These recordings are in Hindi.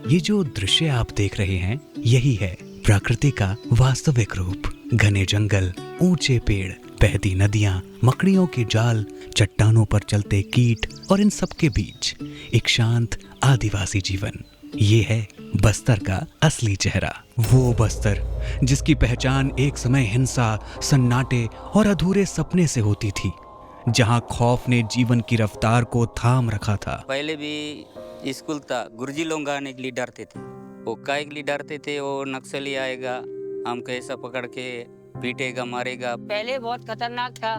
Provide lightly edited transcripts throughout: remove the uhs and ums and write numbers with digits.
ये जो दृश्य आप देख रहे हैं यही है प्रकृति का वास्तविक रूप। घने जंगल, ऊंचे पेड़, बहती नदियां, मकड़ियों के जाल, चट्टानों पर चलते कीट और इन सब के बीच एक शांत आदिवासी जीवन। ये है बस्तर का असली चेहरा। वो बस्तर जिसकी पहचान एक समय हिंसा, सन्नाटे और अधूरे सपने से होती थी, जहां खौफ ने जीवन की रफ्तार को थाम रखा था। पहले भी स्कूल था, गुरुजी लोग आने के लिए डरते थे। वो काय के लिए डरते थे, वो नक्सली आएगा, हमको ऐसा पकड़ के पीटेगा, मारेगा। पहले बहुत खतरनाक था।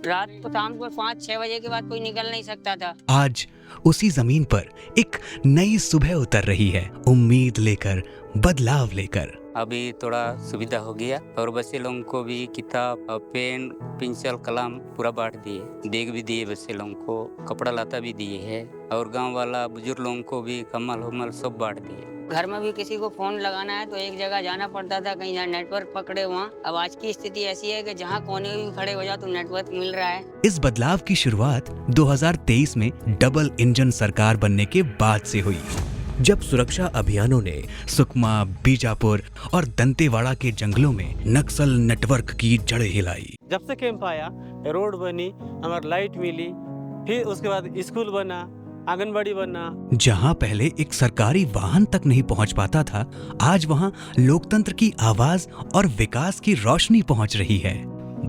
रात को शाम को 5-6 बजे के बाद कोई निकल नहीं सकता था। आज उसी जमीन पर एक नई सुबह उतर रही है, उम्मीद लेकर, बदलाव लेकर। अभी थोड़ा सुविधा हो गया और बच्चे लोगों को भी किताब, पेन, पेंसिल, कलम पूरा बांट दिए, बैग भी दिए, बच्चे लोगों को कपड़ा लता भी दिए है और गांव वाला बुजुर्ग लोगों को भी कम्बल उम्बल सब बांट दिए। घर में भी किसी को फोन लगाना है तो एक जगह जाना पड़ता था, कहीं जहाँ नेटवर्क पकड़े वहाँ। अब आज की स्थिति ऐसी है कि जहाँ कोने भी खड़े हो जाओ तो नेटवर्क मिल रहा है। इस बदलाव की शुरुआत 2023 में डबल इंजन सरकार बनने के बाद से हुई, जब सुरक्षा अभियानों ने सुकमा, बीजापुर और दंतेवाड़ा के जंगलों में नक्सल नेटवर्क की जड़ें हिलाई। जब से कैंप आया, रोड बनी, हमारी लाइट मिली, फिर उसके बाद स्कूल बना, आंगनबाड़ी बना। जहां पहले एक सरकारी वाहन तक नहीं पहुंच पाता था, आज वहां लोकतंत्र की आवाज और विकास की रोशनी पहुंच रही है।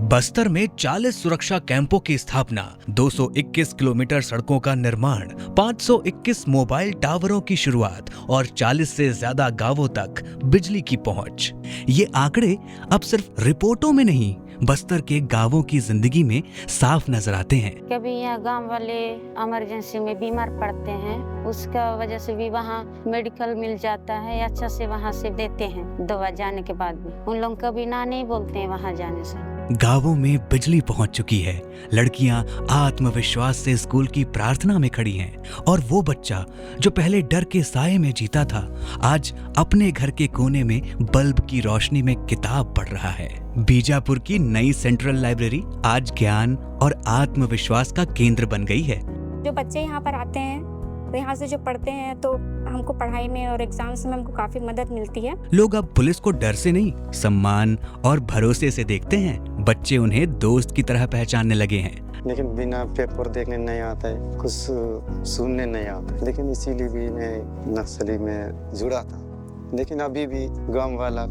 बस्तर में 40 सुरक्षा कैंपों की स्थापना, 221 किलोमीटर सड़कों का निर्माण, 521 मोबाइल टावरों की शुरुआत और 40 से ज्यादा गांवों तक बिजली की पहुंच। ये आंकड़े अब सिर्फ रिपोर्टों में नहीं, बस्तर के गांवों की जिंदगी में साफ नजर आते हैं। कभी यहाँ गांव वाले इमरजेंसी में बीमार पड़ते हैं, उसका वजह से भी वहाँ मेडिकल मिल जाता है, अच्छा से वहाँ से देते हैं दवा जाने के बाद भी। उन लोग कभी ना नहीं बोलते हैं वहाँ जाने से। गांवों में बिजली पहुंच चुकी है, लड़कियां आत्मविश्वास से स्कूल की प्रार्थना में खड़ी हैं और वो बच्चा जो पहले डर के साये में जीता था, आज अपने घर के कोने में बल्ब की रोशनी में किताब पढ़ रहा है। बीजापुर की नई सेंट्रल लाइब्रेरी आज ज्ञान और आत्मविश्वास का केंद्र बन गई है। जो बच्चे यहाँ पर आते हैं तो यहाँ से जो पढ़ते हैं तो हमको पढ़ाई में और एग्जाम्स में हमको काफी मदद मिलती है। लोग अब पुलिस को डर से नहीं, सम्मान और भरोसे से देखते हैं। बच्चे उन्हें दोस्त की तरह पहचानने लगे हैं। लेकिन बिना पेपर देखने नहीं आता है, कुछ सुनने नहीं आता है, लेकिन इसीलिए भी मैं नक्सली में जुड़ा था। लेकिन अभी भी गाँव वाला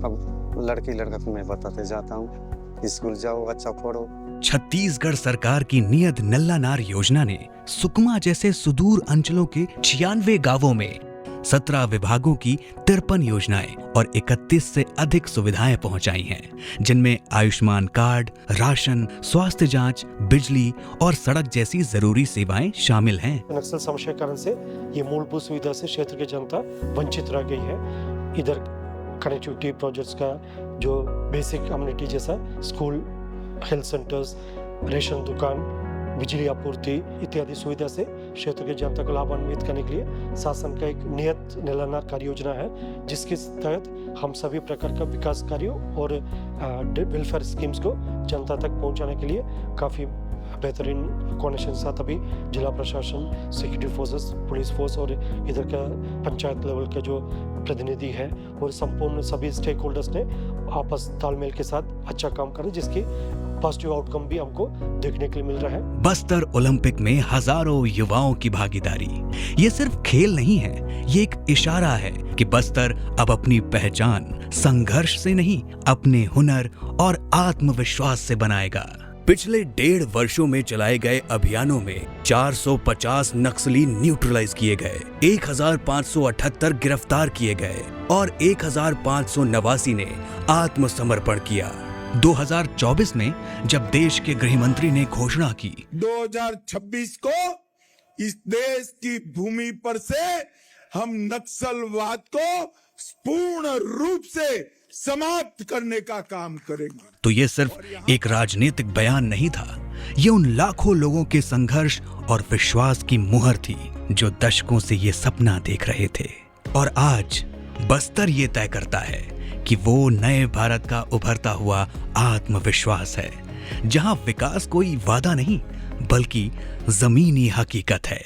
लड़की लड़का को मैं बताते जाता हूँ, स्कूल जाओ, अच्छा पढ़ो। छत्तीसगढ़ सरकार की नियत नल्ला नार योजना ने सुकमा जैसे सुदूर अंचलों के 96 गांवों में 17 विभागों की 53 योजनाएं और 31 से अधिक सुविधाएं पहुंचाई हैं, जिनमें आयुष्मान कार्ड, राशन, स्वास्थ्य जांच, बिजली और सड़क जैसी जरूरी सेवाएं शामिल हैं। नक्सल समस्या कारण से ये मूलभूत सुविधा से क्षेत्र की जनता वंचित रह गई है। इधर कनेक्टिविटी प्रोजेक्ट्स का जो बेसिक कम्युनिटी जैसा स्कूल, हेल्थ सेंटर्स, रेशन दुकान, बिजली आपूर्ति इत्यादि सुविधा से क्षेत्र के जनता को लाभान्वित करने के लिए शासन का एक नियत निलंबन कार्य योजना है, जिसके तहत हम सभी प्रकार का विकास कार्यों और वेलफेयर स्कीम्स को जनता तक पहुंचाने के लिए काफ़ी बेहतरीन कोऑर्डिनेशन के साथ अभी जिला प्रशासन, सिक्योरिटी फोर्सेस, पुलिस फोर्स और इधर का पंचायत लेवल का जो प्रतिनिधि है और संपूर्ण सभी स्टेक होल्डर्स ने आपस तालमेल के साथ अच्छा काम करें, जिसकी पॉजिटिव आउटकम भी हमको देखने के लिए मिल रहा है। बस्तर ओलंपिक में हजारों युवाओं की भागीदारी ये सिर्फ खेल नहीं है, ये एक इशारा है कि बस्तर अब अपनी पहचान संघर्ष से नहीं, अपने हुनर और आत्मविश्वास से बनाएगा। पिछले 1.5 वर्षों में चलाए गए अभियानों में 450 नक्सली न्यूट्रलाइज किए गए, 1578 गिरफ्तार किए गए और 1589 ने आत्मसमर्पण किया। 2024 में जब देश के गृह मंत्री ने घोषणा की 2026 को इस देश की भूमि पर से हम नक्सलवाद को पूर्ण रूप से समाप्त करने का काम करेंगे, तो ये सिर्फ एक राजनीतिक बयान नहीं था, ये उन लाखों लोगों के संघर्ष और विश्वास की मुहर थी जो दशकों से ये सपना देख रहे थे। और आज बस्तर ये तय करता है कि वो नए भारत का उभरता हुआ आत्मविश्वास है, जहां विकास कोई वादा नहीं बल्कि जमीनी हकीकत है।